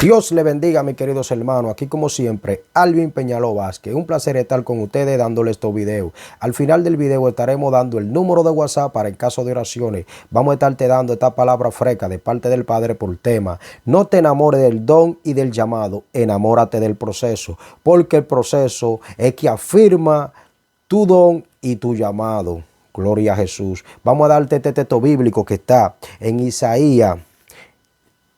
Dios le bendiga, mis queridos hermanos. Aquí como siempre, Alvin Peñaló Vázquez. Un placer estar con ustedes dándole estos videos. Al final del video estaremos dando el número de WhatsApp para en caso de oraciones. Vamos a estarte dando esta palabra fresca de parte del Padre por tema. No te enamores del don y del llamado, enamórate del proceso. Porque el proceso es que afirma tu don y tu llamado. Gloria a Jesús. Vamos a darte este texto bíblico que está en Isaías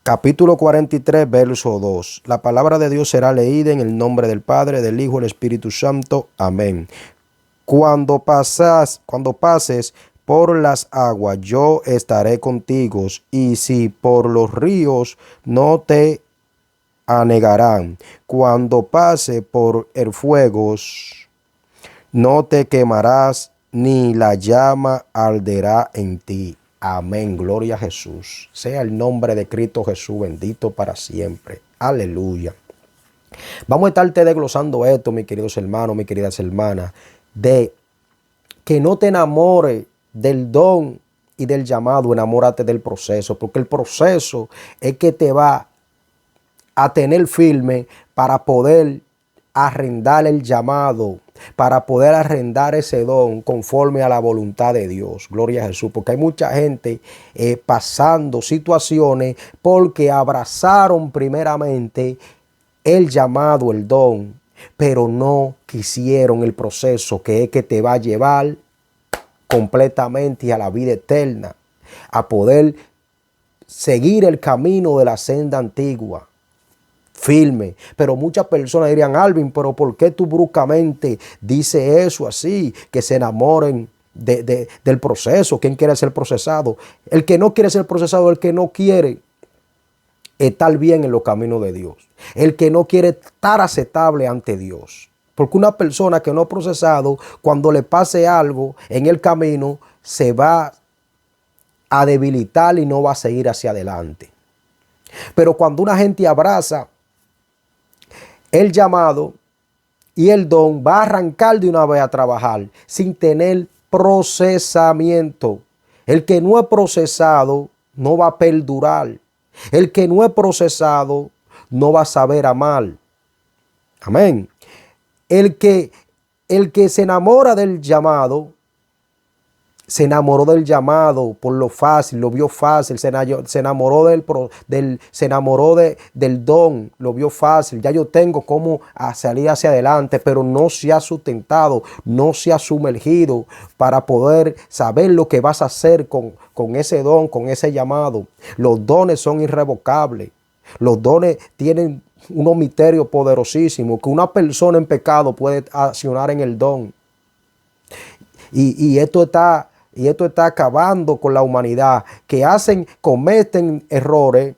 capítulo 43, verso 2. La palabra de Dios será leída en el nombre del Padre, del Hijo y del Espíritu Santo. Amén. Cuando pases por las aguas, yo estaré contigo, y si por los ríos, no te anegarán. Cuando pase por el fuego, no te quemarás, ni la llama arderá en ti. Amén, gloria a Jesús. Sea el nombre de Cristo Jesús bendito para siempre. Aleluya. Vamos a estarte desglosando esto, mis queridos hermanos, mis queridas hermanas, de que no te enamores del don y del llamado, enamórate del proceso, porque el proceso es que te va a tener firme para poder arrendar el llamado, para poder arrendar ese don conforme a la voluntad de Dios. Gloria a Jesús, porque hay mucha gente pasando situaciones porque abrazaron primeramente el llamado, el don, pero no quisieron el proceso que es que te va a llevar completamente a la vida eterna, a poder seguir el camino de la senda antigua. Firme. Pero muchas personas dirían: Alvin, pero ¿por qué tú bruscamente dices eso así? Que se enamoren del proceso. ¿Quién quiere ser procesado? El que no quiere ser procesado, el que no quiere estar bien en los caminos de Dios. El que no quiere estar aceptable ante Dios. Porque una persona que no ha procesado, cuando le pase algo en el camino, se va a debilitar y no va a seguir hacia adelante. Pero cuando una gente abraza el llamado y el don, va a arrancar de una vez a trabajar sin tener procesamiento. El que no es procesado no va a perdurar. El que no es procesado no va a saber amar. Amén. El que se enamora del llamado, se enamoró del llamado por lo fácil, lo vio fácil, se enamoró del don, lo vio fácil. Ya yo tengo cómo salir hacia adelante, pero no se ha sustentado, no se ha sumergido para poder saber lo que vas a hacer con ese don, con ese llamado. Los dones son irrevocables. Los dones tienen unos misterios poderosísimos que una persona en pecado puede accionar en el don. Y esto está acabando con la humanidad, que cometen errores,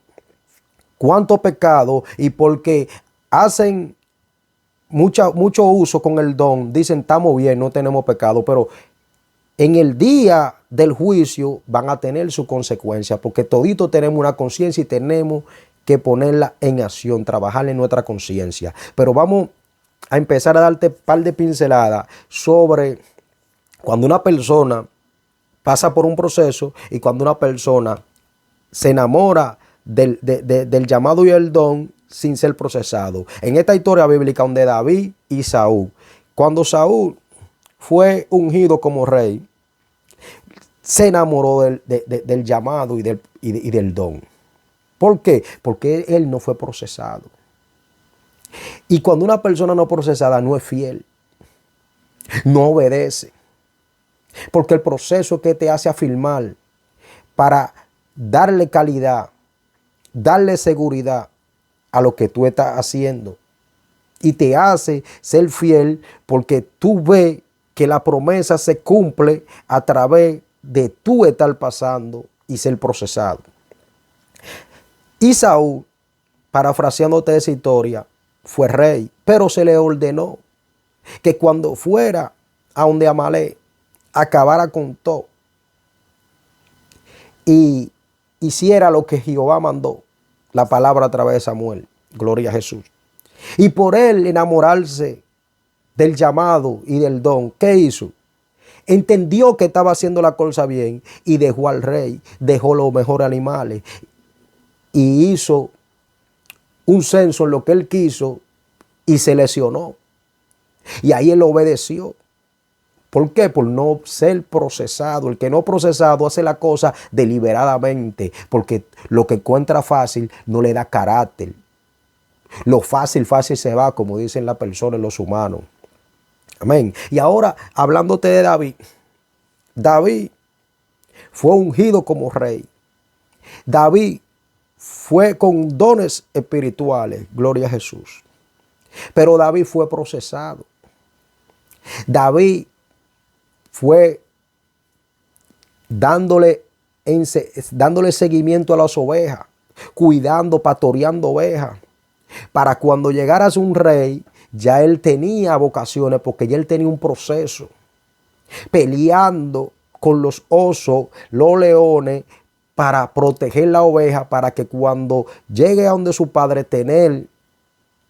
cuánto pecado, y porque hacen mucho uso con el don, dicen: estamos bien, no tenemos pecado, pero en el día del juicio van a tener su consecuencia, porque todito tenemos una conciencia y tenemos que ponerla en acción, trabajar en nuestra conciencia. Pero vamos a empezar a darte un par de pinceladas sobre cuando una persona pasa por un proceso y cuando una persona se enamora del llamado y el don sin ser procesado. En esta historia bíblica donde David y Saúl, cuando Saúl fue ungido como rey, se enamoró del llamado y del don. ¿Por qué? Porque él no fue procesado. Y cuando una persona no procesada no es fiel, no obedece. Porque el proceso que te hace afirmar para darle calidad, darle seguridad a lo que tú estás haciendo. Y te hace ser fiel porque tú ves que la promesa se cumple a través de tú estar pasando y ser procesado. Y Saúl, parafraseándote esa historia, fue rey, pero se le ordenó que cuando fuera a donde Amalek, acabara con todo y hiciera lo que Jehová mandó, la palabra a través de Samuel. Gloria a Jesús. Y por él enamorarse del llamado y del don, ¿qué hizo? Entendió que estaba haciendo la cosa bien y dejó al rey, dejó los mejores animales y hizo un censo en lo que él quiso y se lesionó. Y ahí él obedeció. ¿Por qué? Por no ser procesado. El que no procesado hace la cosa deliberadamente, porque lo que encuentra fácil no le da carácter. Lo fácil, fácil se va, como dicen las personas, los humanos. Amén. Y ahora, hablándote de David. David fue ungido como rey. David fue con dones espirituales. Gloria a Jesús. Pero David fue procesado. David fue dándole seguimiento a las ovejas, cuidando, pastoreando ovejas. Para cuando llegaras un rey, ya él tenía vocaciones, porque ya él tenía un proceso. Peleando con los osos, los leones, para proteger la oveja, para que cuando llegue a donde su padre, tener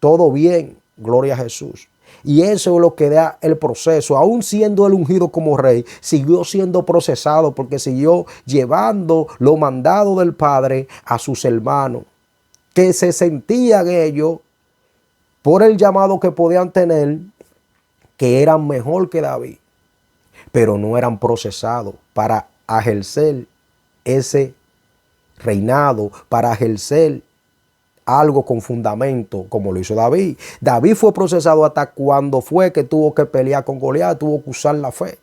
todo bien. Gloria a Jesús. Y eso es lo que da el proceso. Aún siendo él ungido como rey, siguió siendo procesado, porque siguió llevando lo mandado del Padre a sus hermanos, que se sentían ellos, por el llamado que podían tener, que eran mejor que David, pero no eran procesados para ejercer ese reinado, para ejercer algo con fundamento, como lo hizo David. David fue procesado hasta cuando fue que tuvo que pelear con Goliat, tuvo que usar la fe.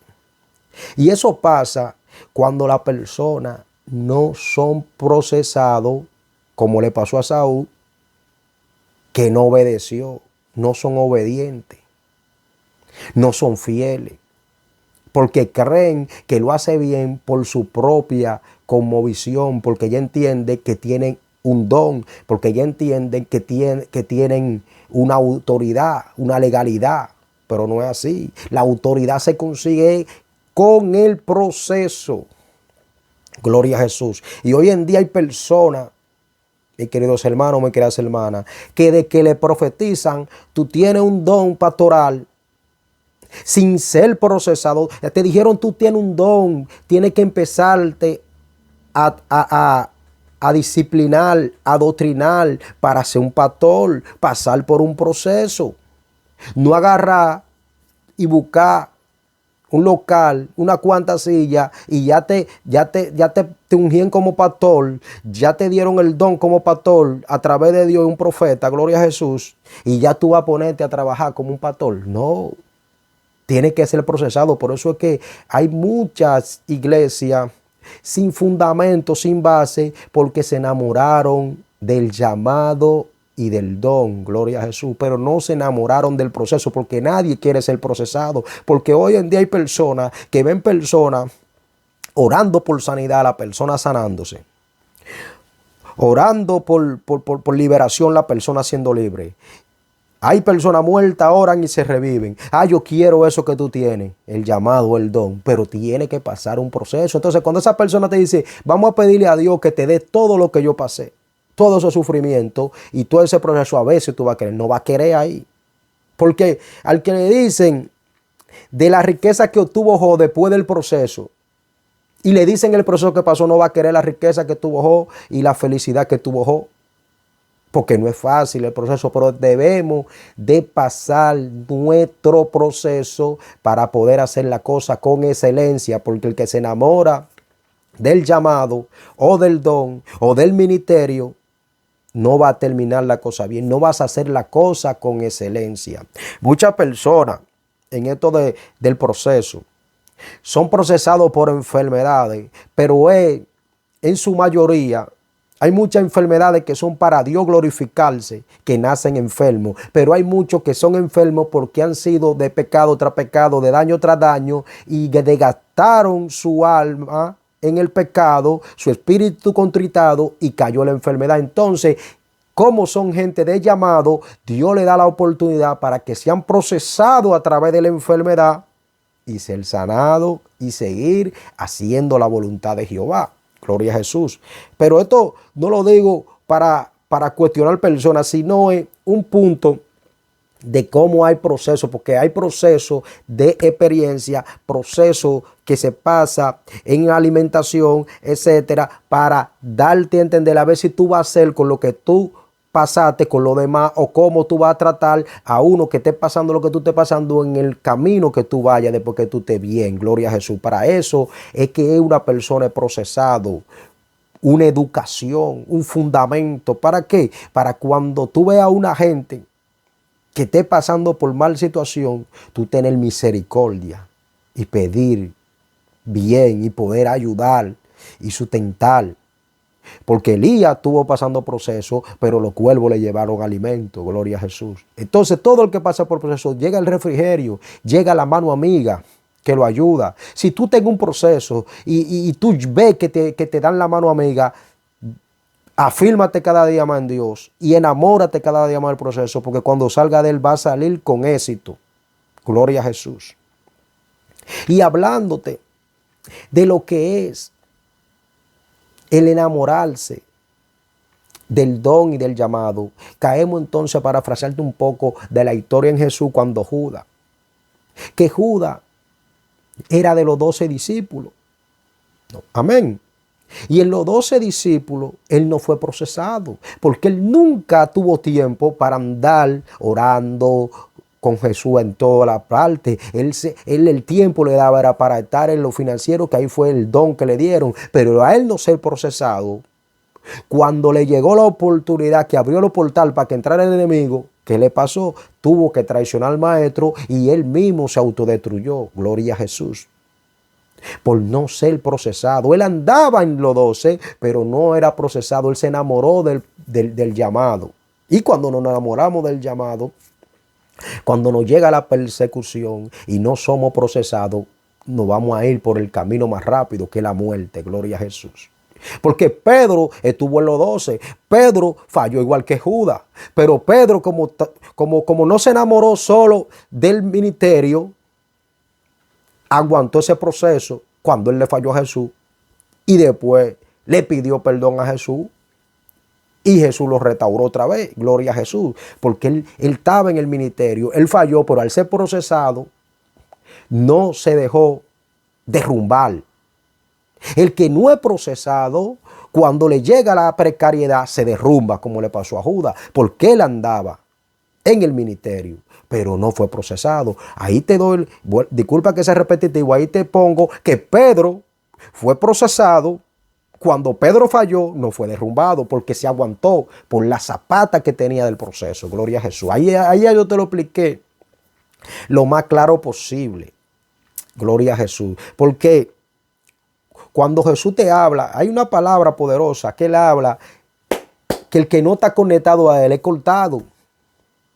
Y eso pasa cuando las personas no son procesados, como le pasó a Saúl, que no obedeció, no son obedientes, no son fieles, porque creen que lo hace bien por su propia conmovisión, porque ya entiende que tienen un don, porque ya entienden que tienen una autoridad, una legalidad, pero no es así. La autoridad se consigue con el proceso. Gloria a Jesús. Y hoy en día hay personas, mis queridos hermanos, mis queridas hermanas, que de que le profetizan, tú tienes un don pastoral, sin ser procesado. Te dijeron, tú tienes un don, tienes que empezarte a disciplinar, a adoctrinar para ser un pastor, pasar por un proceso. No agarrar y buscar un local, una cuanta silla y ya te ungían como pastor, ya te dieron el don como pastor a través de Dios y un profeta, gloria a Jesús, y ya tú vas a ponerte a trabajar como un pastor. No, tiene que ser procesado. Por eso es que hay muchas iglesias sin fundamento, sin base, porque se enamoraron del llamado y del don, gloria a Jesús, pero no se enamoraron del proceso, porque nadie quiere ser procesado, porque hoy en día hay personas que ven personas orando por sanidad, la persona sanándose, orando por liberación, la persona siendo libre. Hay personas muertas, oran y se reviven. Yo quiero eso que tú tienes, el llamado, el don, pero tiene que pasar un proceso. Entonces, cuando esa persona te dice, vamos a pedirle a Dios que te dé todo lo que yo pasé, todo ese sufrimiento y todo ese proceso, a veces tú vas a querer, no vas a querer ahí. Porque al que le dicen de la riqueza que obtuvo Job después del proceso, y le dicen el proceso que pasó, no va a querer la riqueza que tuvo Job y la felicidad que tuvo Job. Porque no es fácil el proceso, pero debemos de pasar nuestro proceso para poder hacer la cosa con excelencia, porque el que se enamora del llamado o del don o del ministerio no va a terminar la cosa bien, no vas a hacer la cosa con excelencia. Muchas personas en esto del proceso son procesados por enfermedades, pero en su mayoría hay muchas enfermedades que son para Dios glorificarse, que nacen enfermos, pero hay muchos que son enfermos porque han sido de pecado tras pecado, de daño tras daño, y desgastaron su alma en el pecado, su espíritu contritado, y cayó la enfermedad. Entonces, como son gente de llamado, Dios le da la oportunidad para que sean procesados a través de la enfermedad y ser sanados y seguir haciendo la voluntad de Jehová. Gloria a Jesús. Pero esto no lo digo para cuestionar personas, sino es un punto de cómo hay procesos, porque hay procesos de experiencia, procesos que se pasa en alimentación, etcétera, para darte a entender a ver si tú vas a hacer con lo que tú pasaste con lo demás o cómo tú vas a tratar a uno que esté pasando lo que tú estés pasando en el camino que tú vayas después que tú estés bien. Gloria a Jesús. Para eso es que es una persona procesado, una educación, un fundamento. ¿Para qué? Para cuando tú veas a una gente que esté pasando por mal situación, tú tener misericordia y pedir bien y poder ayudar y sustentar. Porque Elías estuvo pasando proceso, pero los cuervos le llevaron alimento. Gloria a Jesús. Entonces todo el que pasa por proceso, llega el refrigerio, llega la mano amiga que lo ayuda. Si tú tengas un proceso y tú ves que te dan la mano amiga, afírmate cada día más en Dios y enamórate cada día más del proceso, porque cuando salga de él va a salir con éxito. Gloria a Jesús. Y hablándote de lo que es el enamorarse del don y del llamado, caemos entonces a parafrasearte un poco de la historia en Jesús cuando Judas, que Judas era de los 12 discípulos. Amén. Y en los 12 discípulos, él no fue procesado, porque él nunca tuvo tiempo para andar orando con Jesús en toda la parte. Él el tiempo le daba era para estar en lo financiero, que ahí fue el don que le dieron, pero a él no ser procesado, cuando le llegó la oportunidad que abrió el portal para que entrara el enemigo, ¿qué le pasó? Tuvo que traicionar al maestro y él mismo se autodestruyó. Gloria a Jesús. Por no ser procesado. Él andaba en los 12, pero no era procesado. Él se enamoró del llamado. Y cuando nos enamoramos del llamado, cuando nos llega la persecución y no somos procesados, nos vamos a ir por el camino más rápido, que es la muerte. Gloria a Jesús. Porque Pedro estuvo en los 12. Pedro falló igual que Judas. Pero Pedro, como no se enamoró solo del ministerio, aguantó ese proceso cuando él le falló a Jesús y después le pidió perdón a Jesús y Jesús lo restauró otra vez. Gloria a Jesús. Porque él estaba en el ministerio, él falló, pero al ser procesado no se dejó derrumbar. El que no es procesado, cuando le llega la precariedad, se derrumba, como le pasó a Judas, porque él andaba en el ministerio, pero no fue procesado. Ahí te doy, disculpa que sea repetitivo, ahí te pongo que Pedro fue procesado. Cuando Pedro falló, no fue derrumbado, porque se aguantó por la zapata que tenía del proceso. Gloria a Jesús. Ahí yo te lo expliqué lo más claro posible. Gloria a Jesús. Porque cuando Jesús te habla, hay una palabra poderosa que él habla, que el que no está conectado a él es cortado.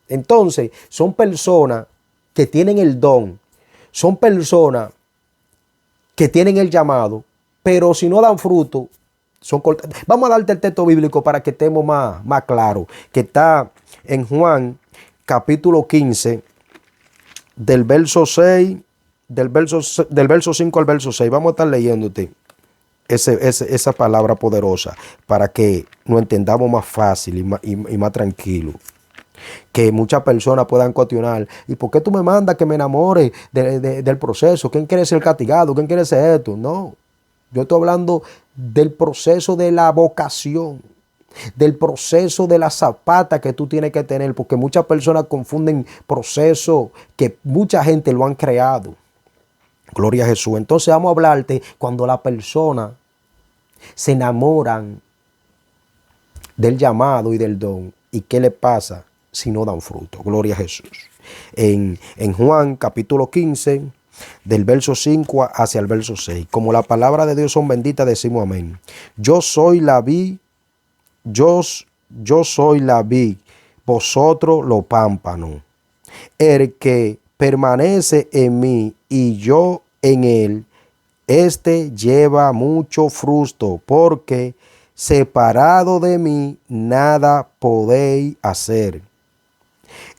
Entonces, son personas que tienen el don, son personas que tienen el llamado, pero si no dan fruto, son cortados. Vamos a darte el texto bíblico para que estemos más claros, que está en Juan capítulo 15, del verso 6, del verso 5 al verso 6. Vamos a estar leyéndote esa palabra poderosa para que nos entendamos más fácil y más tranquilo. Que muchas personas puedan cuestionar: ¿y por qué tú me mandas que me enamore del proceso? ¿Quién quiere ser castigado? ¿Quién quiere ser esto? No, yo estoy hablando del proceso de la vocación, del proceso de la zapata que tú tienes que tener, porque muchas personas confunden proceso que mucha gente lo han creado. Gloria a Jesús. Entonces vamos a hablarte cuando la persona se enamoran del llamado y del don. ¿Y qué le pasa si no dan fruto? Gloria a Jesús. En Juan capítulo 15, del verso 5 hacia el verso 6. Como la palabra de Dios son benditas, decimos amén. Yo soy la vid, yo soy la vid, vosotros los pámpanos. El que permanece en mí y yo en él, este lleva mucho fruto, porque separado de mí nada podéis hacer.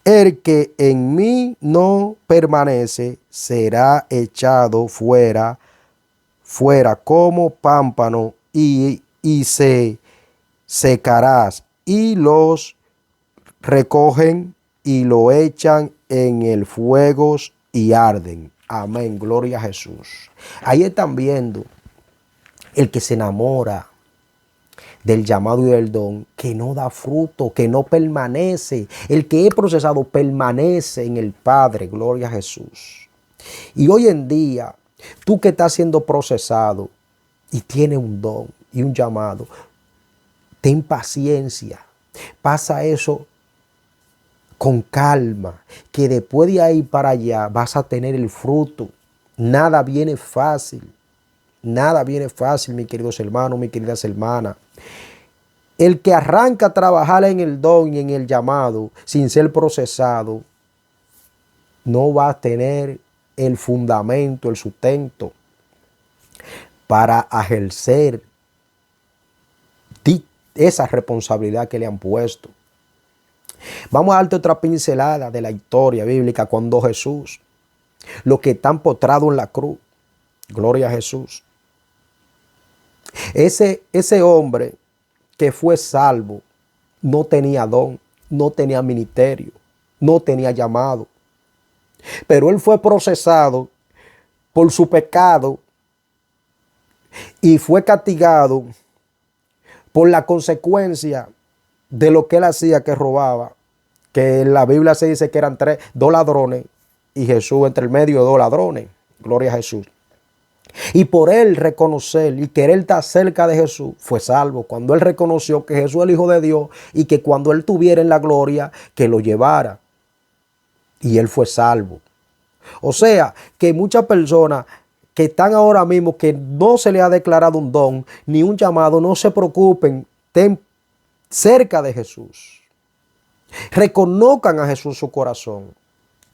El que en mí no permanece será echado fuera como pámpano y se secarás, y los recogen y lo echan en el fuego y arden. Amén, gloria a Jesús. Ahí están viendo el que se enamora del llamado y del don, que no da fruto, que no permanece. El que es procesado permanece en el Padre, gloria a Jesús. Y hoy en día, tú que estás siendo procesado y tienes un don y un llamado, ten paciencia, pasa eso con calma, que después de ahí para allá vas a tener el fruto. Nada viene fácil. Nada viene fácil, mis queridos hermanos, mis queridas hermanas. El que arranca a trabajar en el don y en el llamado sin ser procesado, no va a tener el fundamento, el sustento para ejercer esa responsabilidad que le han puesto. Vamos a darte otra pincelada de la historia bíblica cuando Jesús, los que están postrados en la cruz, gloria a Jesús. Ese hombre que fue salvo no tenía don, no tenía ministerio, no tenía llamado. Pero él fue procesado por su pecado y fue castigado por la consecuencia de lo que él hacía, que robaba. Que en la Biblia se dice que eran dos ladrones y Jesús entre el medio de dos ladrones. Gloria a Jesús. Y por él reconocer y querer estar cerca de Jesús, fue salvo. Cuando él reconoció que Jesús es el Hijo de Dios y que cuando él tuviera en la gloria, que lo llevara. Y él fue salvo. O sea, que muchas personas que están ahora mismo, que no se les ha declarado un don ni un llamado, no se preocupen, estén cerca de Jesús. Reconozcan a Jesús en su corazón,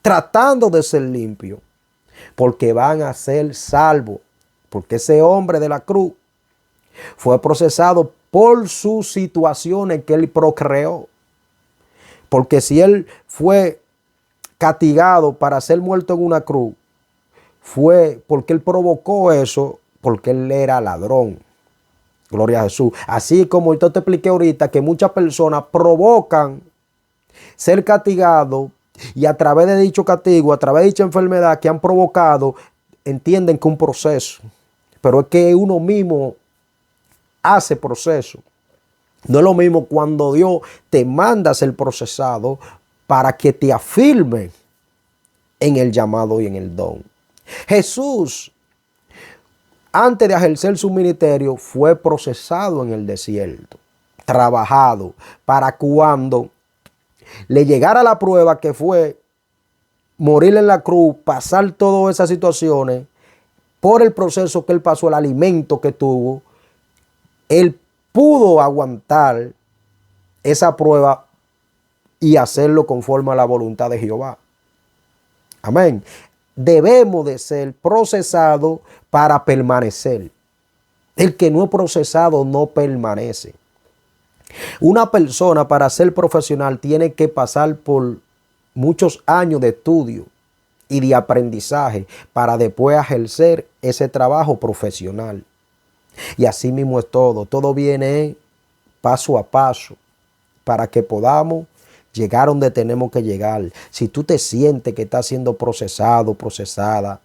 tratando de ser limpio, porque van a ser salvos. Porque ese hombre de la cruz fue procesado por sus situaciones que él procreó. Porque si él fue castigado para ser muerto en una cruz, fue porque él provocó eso, porque él era ladrón. Gloria a Jesús. Así como yo te expliqué ahorita, que muchas personas provocan ser castigados y a través de dicho castigo, a través de dicha enfermedad que han provocado, entienden que es un proceso. Pero es que uno mismo hace proceso. No es lo mismo cuando Dios te manda a ser procesado para que te afirme en el llamado y en el don. Jesús, antes de ejercer su ministerio, fue procesado en el desierto, trabajado, para cuando le llegara la prueba, que fue morir en la cruz, pasar todas esas situaciones, por el proceso que él pasó, el alimento que tuvo, él pudo aguantar esa prueba y hacerlo conforme a la voluntad de Jehová. Amén. Debemos de ser procesados para permanecer. El que no es procesado no permanece. Una persona para ser profesional tiene que pasar por muchos años de estudio y de aprendizaje para después ejercer ese trabajo profesional. Y así mismo es todo. Todo viene paso a paso para que podamos llegar donde tenemos que llegar. Si tú te sientes que estás siendo procesado, procesada,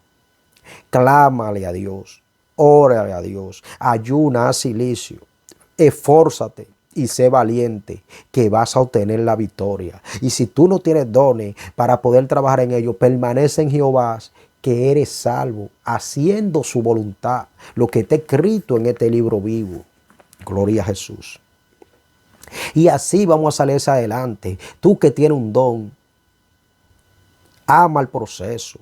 clámale a Dios, órale a Dios, ayuna, haz silicio, esfórzate y sé valiente, que vas a obtener la victoria. Y si tú no tienes dones para poder trabajar en ello, permanece en Jehová, que eres salvo, haciendo su voluntad, lo que está escrito en este libro vivo. Gloria a Jesús. Y así vamos a salir hacia adelante. Tú que tienes un don, ama el proceso.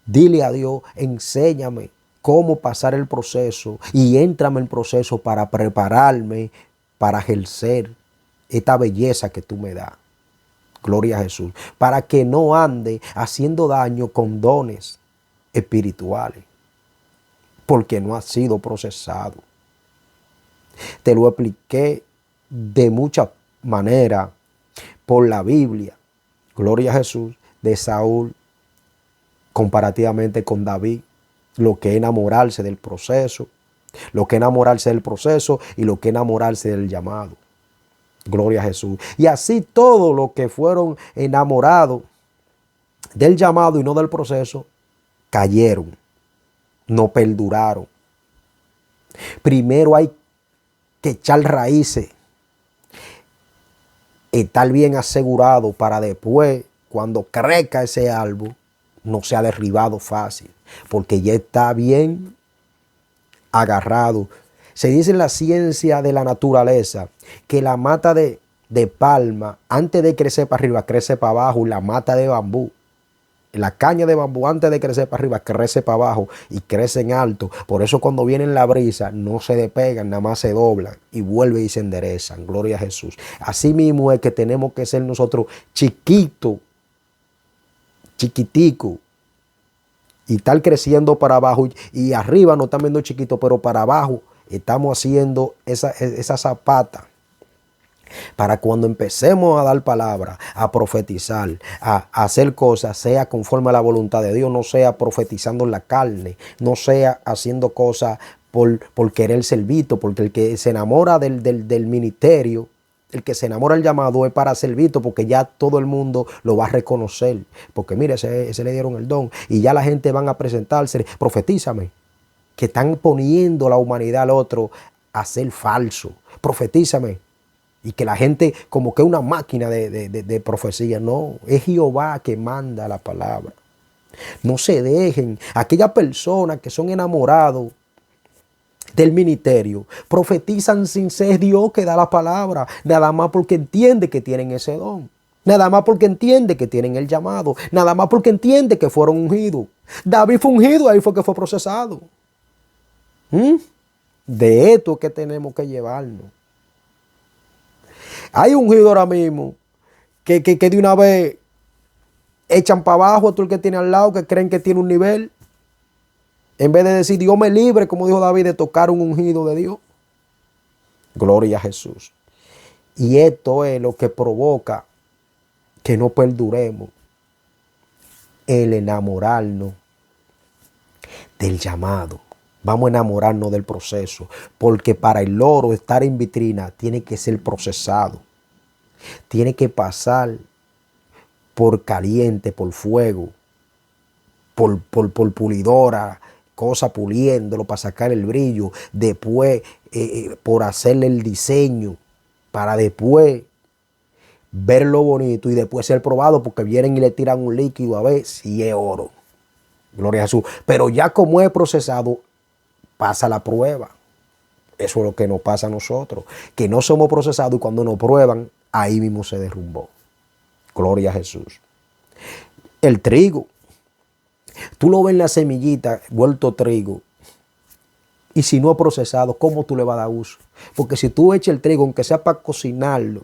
Dile a Dios, enséñame cómo pasar el proceso y éntrame en el proceso para prepararme para ejercer esta belleza que tú me das. Gloria a Jesús. Para que no ande haciendo daño con dones espirituales, porque no ha sido procesado. Te lo expliqué de muchas maneras por la Biblia. Gloria a Jesús. De Saúl comparativamente con David, lo que es enamorarse del proceso, lo que es enamorarse del proceso y lo que es enamorarse del llamado. Gloria a Jesús. Y así todos los que fueron enamorados del llamado y no del proceso, cayeron, no perduraron. Primero hay que echar raíces, estar bien asegurado para después, cuando crezca ese árbol, no sea derribado fácil, porque ya está bien agarrado. Se dice en la ciencia de la naturaleza que la mata de palma, antes de crecer para arriba, crece para abajo, y la mata de bambú, la caña de bambú, antes de crecer para arriba, crece para abajo y crece en alto. Por eso cuando viene la brisa no se despegan, nada más se doblan y vuelven y se enderezan. Gloria a Jesús. Así mismo es que tenemos que ser nosotros chiquitos, chiquiticos, y estar creciendo para abajo, y arriba no estamos viendo chiquito, pero para abajo estamos haciendo esa zapata, para cuando empecemos a dar palabra, a profetizar, a hacer cosas, sea conforme a la voluntad de Dios, no sea profetizando en la carne, no sea haciendo cosas por querer ser visto, porque el que se enamora del ministerio, el que se enamora del llamado, es para ser visto, porque ya todo el mundo lo va a reconocer. Porque mire, ese le dieron el don y ya la gente van a presentarse. Profetízame, que están poniendo la humanidad al otro a ser falso. Profetízame. Y que la gente como que es una máquina de profecía. No, es Jehová que manda la palabra. No se dejen. Aquellas personas que son enamorados del ministerio profetizan sin ser Dios que da la palabra, nada más porque entiende que tienen ese don, nada más porque entiende que tienen el llamado, nada más porque entiende que fueron ungidos. David fue ungido, ahí fue que fue procesado. De esto es que tenemos que llevarnos. Hay ungido ahora mismo que de una vez echan para abajo a todo el que tiene al lado, que creen que tiene un nivel. En vez de decir, Dios me libre, como dijo David, de tocar un ungido de Dios. Gloria a Jesús. Y esto es lo que provoca que no perduremos. El enamorarnos del llamado. Vamos a enamorarnos del proceso. Porque para el oro estar en vitrina tiene que ser procesado. Tiene que pasar por caliente, por fuego, por pulidora, cosa puliéndolo para sacar el brillo, después por hacerle el diseño, para después verlo bonito y después ser probado, porque vienen y le tiran un líquido a ver si es oro. Gloria a Jesús. Pero ya como es procesado, pasa la prueba. Eso es lo que nos pasa a nosotros, que no somos procesados y cuando nos prueban, ahí mismo se derrumbó. Gloria a Jesús. El trigo. Tú lo ves en la semillita, vuelto trigo. Y si no es procesado, ¿cómo tú le vas a dar uso? Porque si tú echas el trigo, aunque sea para cocinarlo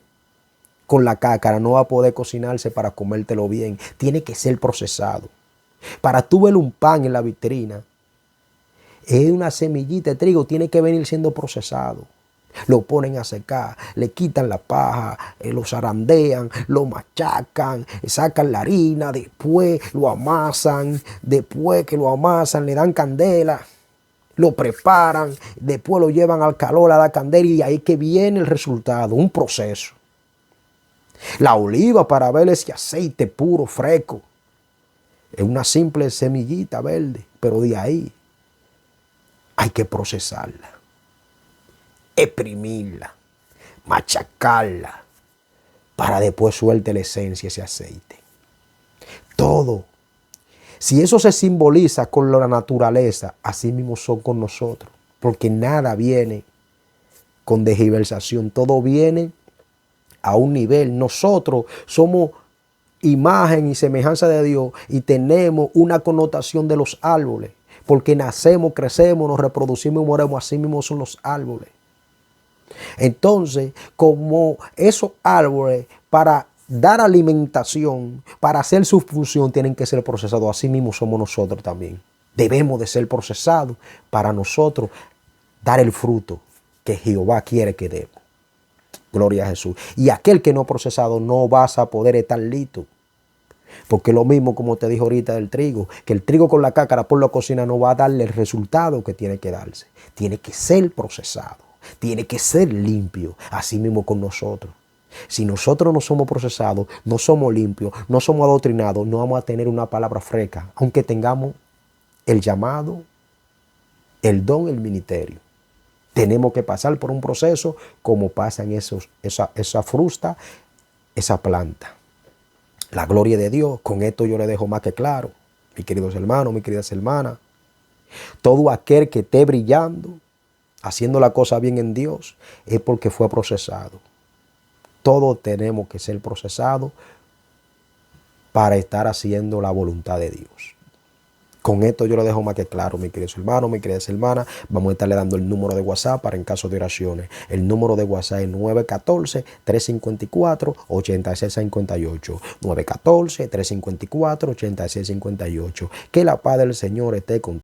con la cácara, no va a poder cocinarse para comértelo bien. Tiene que ser procesado. Para tú ver un pan en la vitrina, es una semillita de trigo, tiene que venir siendo procesado. Lo ponen a secar, le quitan la paja, lo zarandean, lo machacan, sacan la harina, después lo amasan, después que lo amasan le dan candela, lo preparan, después lo llevan al calor a la candela y ahí que viene el resultado, un proceso. La oliva para ver ese aceite puro, fresco, es una simple semillita verde, pero de ahí hay que procesarla, exprimirla, machacarla, para después suelte la esencia, ese aceite. Todo. Si eso se simboliza con la naturaleza, así mismo son con nosotros. Porque nada viene con tergiversación, todo viene a un nivel. Nosotros somos imagen y semejanza de Dios y tenemos una connotación de los árboles. Porque nacemos, crecemos, nos reproducimos y moremos, así mismo son los árboles. Entonces, como esos árboles para dar alimentación, para hacer su función, tienen que ser procesados, así mismo somos nosotros también. Debemos de ser procesados para nosotros dar el fruto que Jehová quiere que demos. Gloria a Jesús. Y aquel que no ha procesado no vas a poder estar listo. Porque lo mismo como te dijo ahorita del trigo, que el trigo con la cácara por la cocina no va a darle el resultado que tiene que darse. Tiene que ser procesado, tiene que ser limpio, así mismo con nosotros. Si nosotros no somos procesados, no somos limpios, no somos adoctrinados, no vamos a tener una palabra fresca, aunque tengamos el llamado, el don, el ministerio. Tenemos que pasar por un proceso como pasa en esa fruta, esa planta. La gloria de Dios, con esto yo le dejo más que claro, mis queridos hermanos, mis queridas hermanas. Todo aquel que esté brillando, haciendo la cosa bien en Dios, es porque fue procesado. Todos tenemos que ser procesados para estar haciendo la voluntad de Dios. Con esto yo lo dejo más que claro, mis queridos hermanos, mis queridas hermanas. Vamos a estarle dando el número de WhatsApp para en caso de oraciones. El número de WhatsApp es 914-354-8658. 914-354-8658. Que la paz del Señor esté contigo.